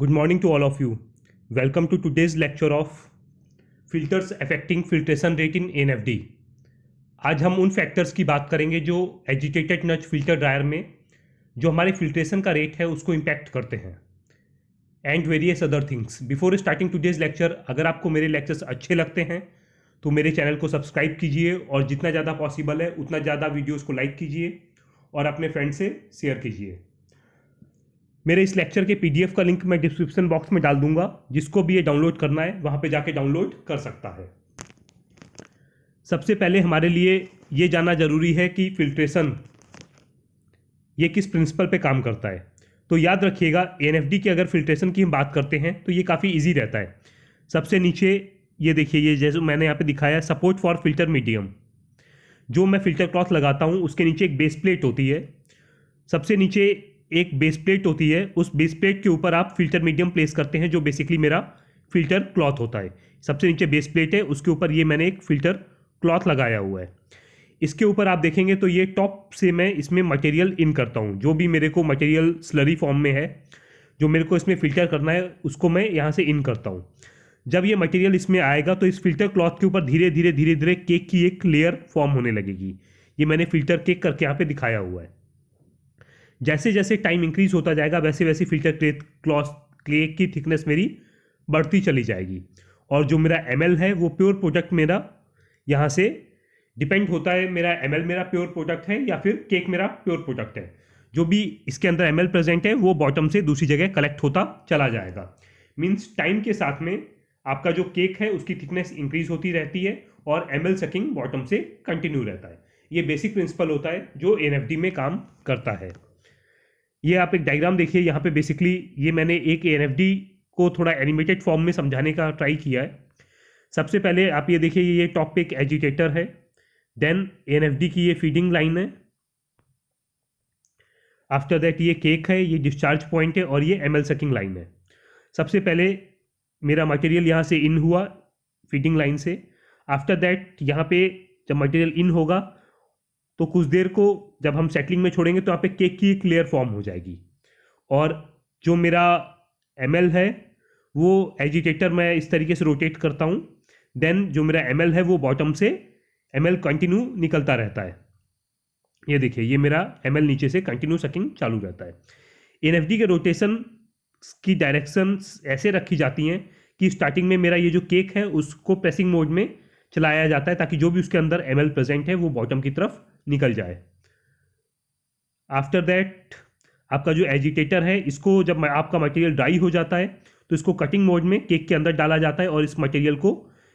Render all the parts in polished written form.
Good morning to all of you. Welcome to today's lecture of filters affecting filtration rate in NFD. आज हम उन factors की बात करेंगे जो एजिटेटेड नच फिल्टर ड्रायर में जो हमारे फिल्ट्रेशन का रेट है उसको इम्पैक्ट करते हैं and various other things. Before starting today's lecture, अगर आपको मेरे लेक्चर्स अच्छे लगते हैं तो मेरे चैनल को सब्सक्राइब कीजिए और जितना ज़्यादा पॉसिबल है उतना ज़्यादा वीडियोज़ को लाइक कीजिए और अपने फ्रेंड से शेयर कीजिए. मेरे इस लेक्चर के पीडीएफ का लिंक मैं डिस्क्रिप्शन बॉक्स में डाल दूंगा. जिसको भी ये डाउनलोड करना है वहाँ पे जाके डाउनलोड कर सकता है. सबसे पहले हमारे लिए ये जानना ज़रूरी है कि फिल्ट्रेशन ये किस प्रिंसिपल पे काम करता है. तो याद रखिएगा, एनएफडी की अगर फिल्ट्रेशन की हम बात करते हैं तो ये काफ़ी इजी रहता है. सबसे नीचे ये देखिए, ये जैसे मैंने यहाँ पे दिखाया है, सपोर्ट फॉर फिल्टर मीडियम. जो मैं फिल्टर क्लॉथ लगाता हूँ उसके नीचे एक बेस प्लेट होती है. सबसे नीचे एक बेस प्लेट होती है. उस बेस प्लेट के ऊपर आप फिल्टर मीडियम प्लेस करते हैं जो बेसिकली मेरा फिल्टर क्लॉथ होता है. सबसे नीचे बेस प्लेट है, उसके ऊपर ये मैंने एक फिल्टर क्लॉथ लगाया हुआ है. इसके ऊपर आप देखेंगे तो ये टॉप से मैं इसमें मटेरियल इन करता हूँ. जो भी मेरे को मटेरियल स्लरी फॉर्म में है जो मेरे को इसमें फ़िल्टर करना है उसको मैं यहाँ से इन करता हूँ. जब ये मटेरियल इसमें आएगा तो इस फिल्टर क्लॉथ के ऊपर धीरे धीरे केक की एक लेयर फॉर्म होने लगेगी. ये मैंने फिल्टर केक करके यहाँ पे दिखाया हुआ है. जैसे जैसे टाइम इंक्रीज होता जाएगा वैसे वैसे फिल्टर केक की थिकनेस मेरी बढ़ती चली जाएगी. और जो मेरा एमएल है वो प्योर प्रोडक्ट मेरा यहाँ से डिपेंड होता है. मेरा एमएल मेरा प्योर प्रोडक्ट है या फिर केक मेरा प्योर प्रोडक्ट है. जो भी इसके अंदर एमएल प्रेजेंट है वो बॉटम से दूसरी जगह कलेक्ट होता चला जाएगा. मीन्स टाइम के साथ में आपका जो केक है उसकी थिकनेस इंक्रीज होती रहती है और एमएल सकिंग बॉटम से कंटिन्यू रहता है. ये बेसिक प्रिंसिपल होता है जो एनएफडी में काम करता है. ये आप एक डायग्राम देखिए. यहाँ पे बेसिकली ये मैंने एक एनएफडी को थोड़ा एनिमेटेड फॉर्म में समझाने का ट्राई किया है. सबसे पहले आप ये देखिए, ये टॉप पे एक एजिटेटर है. देन एनएफडी की ये फीडिंग लाइन है. आफ्टर दैट ये केक है, ये डिस्चार्ज पॉइंट है और ये एमएल सकिंग लाइन है. सबसे पहले मेरा मटेरियल यहाँ से इन हुआ फीडिंग लाइन से. आफ्टर दैट यहाँ पे जब मटेरियल इन होगा तो कुछ देर को जब हम सेटलिंग में छोड़ेंगे तो यहाँ पे केक की एक लेयर फॉर्म हो जाएगी. और जो मेरा एमएल है वो एजिटेटर मैं इस तरीके से रोटेट करता हूँ. देन जो मेरा एमएल है वो बॉटम से एमएल कंटिन्यू निकलता रहता है. ये देखिए, ये मेरा एमएल नीचे से कंटिन्यू सकिंग चालू रहता है. एनएफडी के रोटेशन की डायरेक्शन ऐसे रखी जाती हैं कि स्टार्टिंग में मेरा ये जो केक है उसको प्रेसिंग मोड में चलाया जाता है ताकि जो भी उसके अंदर एमएल प्रेजेंट है वो बॉटम की तरफ निकल जाए. आफ्टर दैट आपका जो एजिटेटर है इसको जब आपका मटेरियल ड्राई हो जाता है तो इसको कटिंग मोड में केक के अंदर डाला जाता है और इस मटेरियल को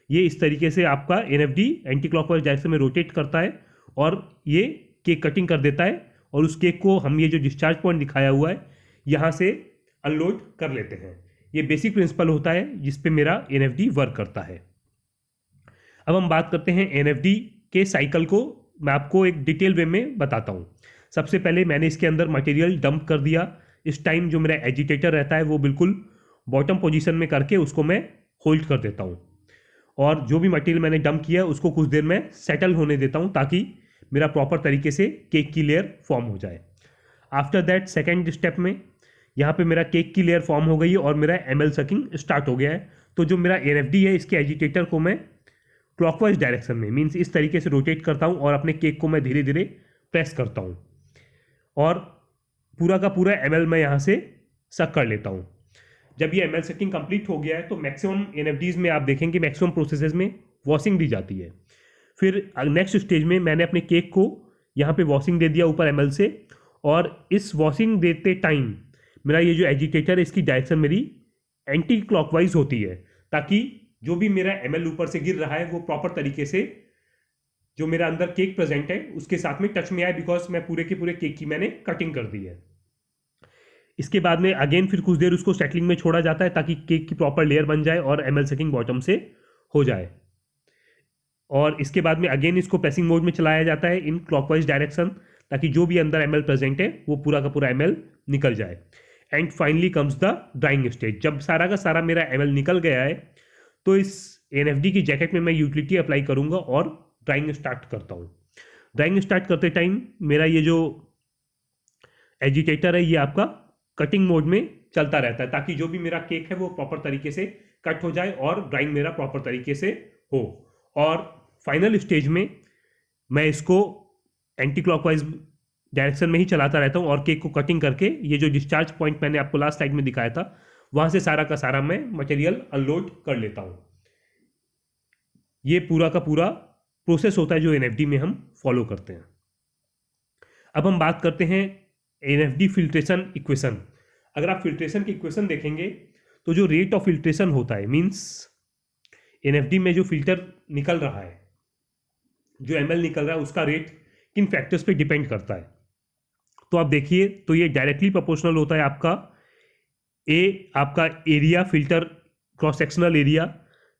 ये इस तरीके से आपका एनएफडी एंटी क्लॉकवाइज डायरेक्शन में रोटेट करता है और ये केक कटिंग कर देता है. और उस केक को हम ये जो डिस्चार्ज पॉइंट दिखाया हुआ है यहाँ से अनलोड कर लेते हैं. ये बेसिक प्रिंसिपल होता है जिस पे मेरा एनएफडी वर्क करता है. अब हम बात करते हैं एनएफडी के साइकिल को. मैं आपको एक डिटेल वे में बताता हूँ. सबसे पहले मैंने इसके अंदर मटेरियल डंप कर दिया. इस टाइम जो मेरा एजिटेटर रहता है वो बिल्कुल बॉटम पोजीशन में करके उसको मैं होल्ड कर देता हूँ. और जो भी मटेरियल मैंने डंप किया है उसको कुछ देर में सेटल होने देता हूँ ताकि मेरा प्रॉपर तरीके से केक की लेयर फॉर्म हो जाए. आफ्टर दैट सेकेंड स्टेप में यहाँ पे मेरा केक की लेयर फॉर्म हो गई है और मेरा एमएल सकिंग स्टार्ट हो गया है. तो जो मेरा एनएफडी है इसके एजिटेटर को मैं क्लॉकवाइज डायरेक्शन में मीन्स इस तरीके से रोटेट करता हूँ और अपने केक को मैं धीरे धीरे प्रेस करता हूँ और पूरा का पूरा एमएल मैं यहाँ से सक कर लेता हूँ. जब ये एमएल सेटिंग कंप्लीट हो गया है तो मैक्सिमम एनएफडीज में आप देखेंगे मैक्सिमम प्रोसेसेस में वॉशिंग दी जाती है. फिर नेक्स्ट स्टेज में मैंने अपने केक को यहाँ पे वॉशिंग दे दिया ऊपर एमएल से. और इस वॉशिंग देते टाइम मेरा ये जो एजिटेटर है इसकी डायरेक्शन मेरी एंटी क्लॉकवाइज होती है ताकि जो भी मेरा एमएल ऊपर से गिर रहा है वो प्रॉपर तरीके से जो मेरा अंदर केक प्रेजेंट है उसके साथ में टच में आए, बिकॉज मैं पूरे के पूरे केक की मैंने कटिंग कर दी है. इसके बाद में अगेन फिर कुछ देर उसको सेटलिंग में छोड़ा जाता है ताकि केक की प्रॉपर लेयर बन जाए और एमएल सकिंग बॉटम से हो जाए. और इसके बाद में अगेन इसको प्रेसिंग मोड में चलाया जाता है इन क्लॉकवाइज डायरेक्शन ताकि जो भी अंदर एमएल प्रेजेंट है वो पूरा का पूरा एमएल निकल जाए. And finally comes the drawing stage. जब सारा का सारा मेरा एमएल निकल गया है तो इस एनएफडी की जैकेट में मैं यूटिलिटी अप्लाई करूंगा और ड्राइंग स्टार्ट करता हूँ. ड्राइंग स्टार्ट करते टाइम मेरा ये जो एजिटेटर है ये आपका कटिंग मोड में चलता रहता है, ताकि जो भी मेरा केक है वो प्रॉपर तरीके से कट हो जाए और ड्राइंग मेरा प्रॉपर तरीके से हो। और फाइनल स्टेज में मैं इसको एंटी क्लॉकवाइज डायरेक्शन में ही चलाता रहता हूँ और केक को कटिंग करके ये जो डिस्चार्ज पॉइंट मैंने आपको लास्ट स्लाइड में दिखाया था वहां से सारा का सारा मैं मटेरियल अनलोड कर लेता हूँ। ये पूरा का पूरा प्रोसेस होता है जो एनएफडी में हम फॉलो करते हैं। अब हम बात करते हैं एनएफडी फिल्ट्रेशन इक्वेशन। अगर आप फिल्ट्रेशन की इक्वेशन देखेंगे तो जो रेट ऑफ फिल्ट्रेशन होता है, मींस एनएफडी में जो फिल्टर निकल रहा है, जो एमएल निकल रहा है, उसका रेट किन फैक्टर्स पे डिपेंड करता है। तो आप देखिए तो ये डायरेक्टली प्रोपोर्शनल होता है आपका आपका area, filter cross sectional area.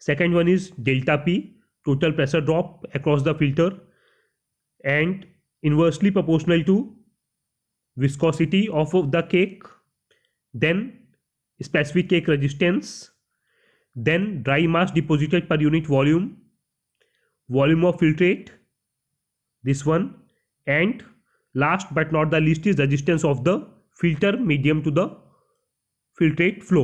Second one is delta P, total pressure drop across the filter, and inversely proportional to viscosity of the cake, then specific cake resistance, then dry mass deposited per unit volume, volume of filtrate, this one, and last but not the least is resistance of the filter medium to the filtrate flow।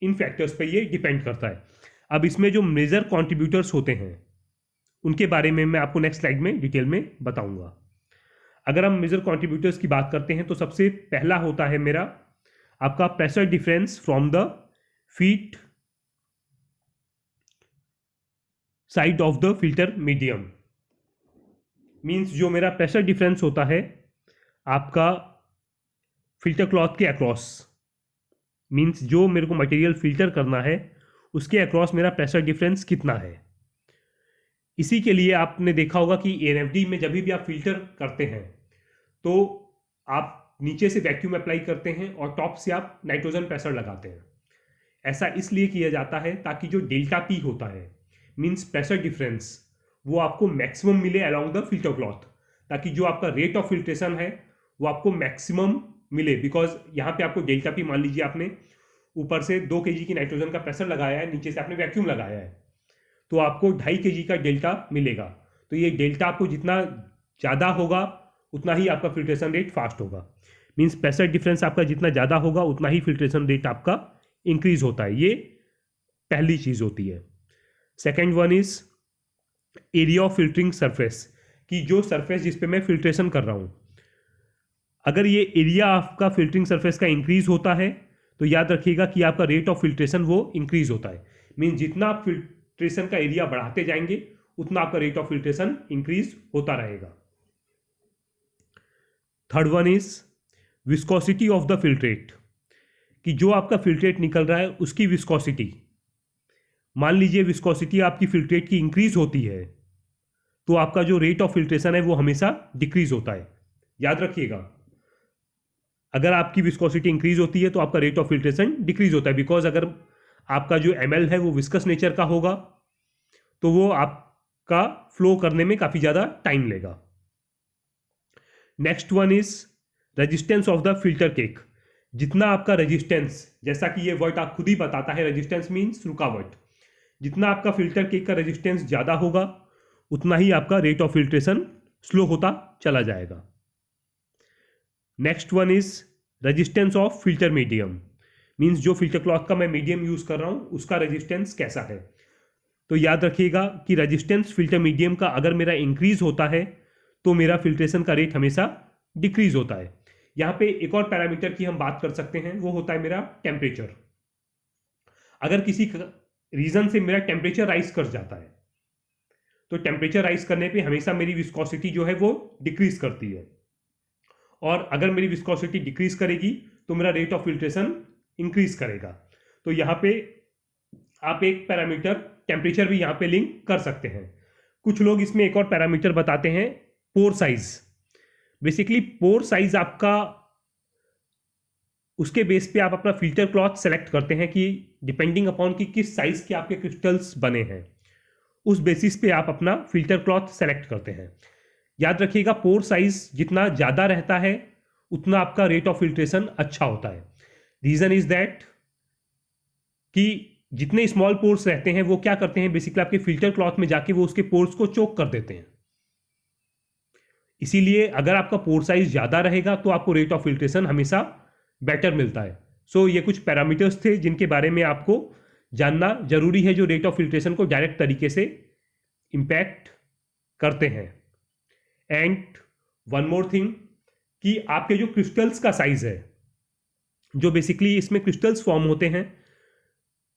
In factors पे ये depend करता है। अब इसमें जो major contributors होते हैं उनके बारे में मैं आपको नेक्स्ट स्लाइड में डिटेल में बताऊंगा। अगर हम मेजर कॉन्ट्रीब्यूटर्स की बात करते हैं तो सबसे पहला होता है मेरा आपका pressure difference from the feet side of the filter medium. Means जो मेरा प्रेशर डिफरेंस होता है आपका फिल्टर क्लॉथ के अक्रॉस, मींस जो मेरे को मटेरियल फिल्टर करना है उसके अक्रॉस मेरा प्रेशर डिफरेंस कितना है। इसी के लिए आपने देखा होगा कि एनएफडी में जब भी आप फिल्टर करते हैं तो आप नीचे से वैक्यूम अप्लाई करते हैं और टॉप से आप नाइट्रोजन प्रेशर लगाते हैं। ऐसा इसलिए किया जाता है ताकि जो डेल्टा पी होता है, मींस प्रेशर डिफरेंस, वो आपको मैक्सिमम मिले अलोंग द फिल्टर क्लॉथ, ताकि जो आपका रेट ऑफ फिल्ट्रेशन है वो आपको मैक्सिमम मिले। बिकॉज यहाँ पे आपको डेल्टा पी, मान लीजिए आपने ऊपर से 2 kg की नाइट्रोजन का प्रेशर लगाया है, नीचे से आपने वैक्यूम लगाया है, तो आपको 2.5 kg का डेल्टा मिलेगा। तो ये डेल्टा आपको जितना ज़्यादा होगा उतना ही आपका फिल्ट्रेशन रेट फास्ट होगा। मींस प्रेशर डिफरेंस आपका जितना ज़्यादा होगा उतना ही फिल्ट्रेशन रेट आपका इंक्रीज होता है। ये पहली चीज़ होती है। Second one is area of filtering surface, कि जो सरफेस जिस पे मैं फिल्ट्रेशन कर रहा हूँ, अगर ये एरिया आपका फिल्टरिंग सरफेस का इंक्रीज होता है तो याद रखिएगा कि आपका रेट ऑफ फिल्ट्रेशन वो इंक्रीज होता है। मींस जितना आप फिल्ट्रेशन का एरिया बढ़ाते जाएंगे उतना आपका रेट ऑफ फिल्ट्रेशन इंक्रीज होता रहेगा। Third one is viscosity of the filtrate, कि जो आपका फिल्ट्रेट निकल रहा है उसकी विस्कोसिटी, मान लीजिए विस्कोसिटी आपकी फिल्ट्रेट की इंक्रीज होती है तो आपका जो रेट ऑफ फिल्ट्रेशन है वो हमेशा डिक्रीज होता है। याद रखिएगा, अगर आपकी विस्कोसिटी इंक्रीज होती है तो आपका रेट ऑफ फिल्ट्रेशन डिक्रीज होता है। बिकॉज अगर आपका जो एमएल है वो विस्कस नेचर का होगा तो वो आपका फ्लो करने में काफ़ी ज़्यादा टाइम लेगा। Next one is resistance of the filter cake. जितना आपका रेजिस्टेंस, जैसा कि ये वर्ड आप खुद ही बताता है, रेजिस्टेंस मीन्स रुकावट, जितना आपका फिल्टर केक का रेजिस्टेंस ज़्यादा होगा उतना ही आपका रेट ऑफ फिल्ट्रेशन स्लो होता चला जाएगा। Next one is resistance of filter medium, means जो फिल्टर क्लॉथ का मैं मीडियम यूज़ कर रहा हूँ उसका रेजिस्टेंस कैसा है। तो याद रखिएगा कि रेजिस्टेंस फिल्टर मीडियम का अगर मेरा इंक्रीज होता है तो मेरा फिल्ट्रेशन का रेट हमेशा डिक्रीज होता है। यहाँ पे एक और पैरामीटर की हम बात कर सकते हैं, वो होता है मेरा टेम्परेचर। अगर किसी रीजन से मेरा टेम्परेचर राइज कर जाता है तो टेम्परेचर राइज करने पे हमेशा मेरी विस्कोसिटी जो है वो डिक्रीज करती है, और अगर मेरी विस्कोसिटी डिक्रीज करेगी तो मेरा रेट ऑफ फिल्ट्रेशन इंक्रीज करेगा। तो यहाँ पे आप एक पैरामीटर टेम्परेचर भी यहाँ पे लिंक कर सकते हैं। कुछ लोग इसमें एक और पैरामीटर बताते हैं, pore size. Basically pore size आपका, उसके बेस पे आप अपना फिल्टर क्लॉथ सेलेक्ट करते हैं कि डिपेंडिंग अपॉन कि किस साइज के आपके क्रिस्टल्स बने हैं, उस बेसिस पे आप अपना फिल्टर क्लॉथ सेलेक्ट करते हैं। याद रखिएगा, पोर साइज जितना ज़्यादा रहता है उतना आपका रेट ऑफ फिल्ट्रेशन अच्छा होता है। रीज़न इज दैट कि जितने स्मॉल पोर्स रहते हैं वो क्या करते हैं, बेसिकली आपके फिल्टर क्लॉथ में जाके वो उसके पोर्स को चोक कर देते हैं। इसीलिए अगर आपका पोर साइज ज़्यादा रहेगा तो आपको रेट ऑफ फिल्ट्रेशन हमेशा बेटर मिलता है। सो ये कुछ पैरामीटर्स थे जिनके बारे में आपको जानना जरूरी है, जो रेट ऑफ फिल्ट्रेशन को डायरेक्ट तरीके से इम्पैक्ट करते हैं। एंड वन मोर थिंग कि आपके जो क्रिस्टल्स का साइज है, जो बेसिकली इसमें क्रिस्टल्स फॉर्म होते हैं,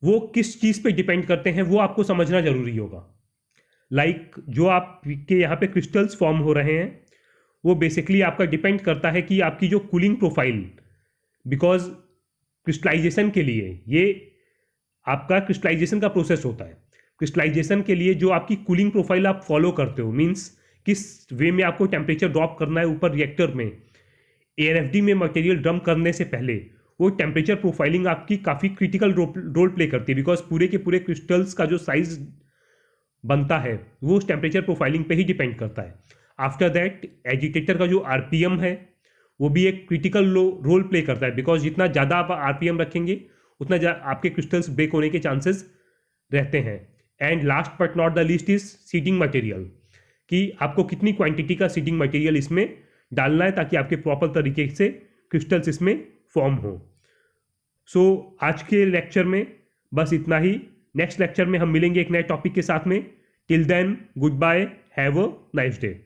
वो किस चीज़ पे डिपेंड करते हैं वो आपको समझना जरूरी होगा। लाइक जो आपके यहाँ पे क्रिस्टल्स फॉर्म हो रहे हैं वो बेसिकली आपका डिपेंड करता है कि आपकी जो कूलिंग प्रोफाइल, बिकॉज क्रिस्टलाइजेशन के लिए ये आपका क्रिस्टलाइजेशन का प्रोसेस होता है। क्रिस्टलाइजेशन के लिए जो आपकी कूलिंग प्रोफाइल आप फॉलो करते हो, मीन्स किस वे में आपको टेम्परेचर ड्रॉप करना है ऊपर रिएक्टर में, एआरएफडी में मटेरियल डंप करने से पहले, वो टेम्परेचर प्रोफाइलिंग आपकी काफ़ी क्रिटिकल रोल प्ले करती है, बिकॉज पूरे के पूरे क्रिस्टल्स का जो साइज बनता है वो उस टेम्परेचर प्रोफाइलिंग पे ही डिपेंड करता है। आफ्टर दैट एजिटेटर का जो आरपीएम है वो भी एक क्रिटिकल रोल प्ले करता है, बिकॉज जितना ज़्यादा आप आरपीएम रखेंगे उतना आपके क्रिस्टल्स ब्रेक होने के चांसेस रहते हैं। And last but not the least is seeding material, कि आपको कितनी क्वांटिटी का सीडिंग मटेरियल इसमें डालना है ताकि आपके प्रॉपर तरीके से क्रिस्टल्स इसमें फॉर्म हो। सो आज के लेक्चर में बस इतना ही। नेक्स्ट लेक्चर में हम मिलेंगे एक नए टॉपिक के साथ में। Till then, goodbye, have a nice day.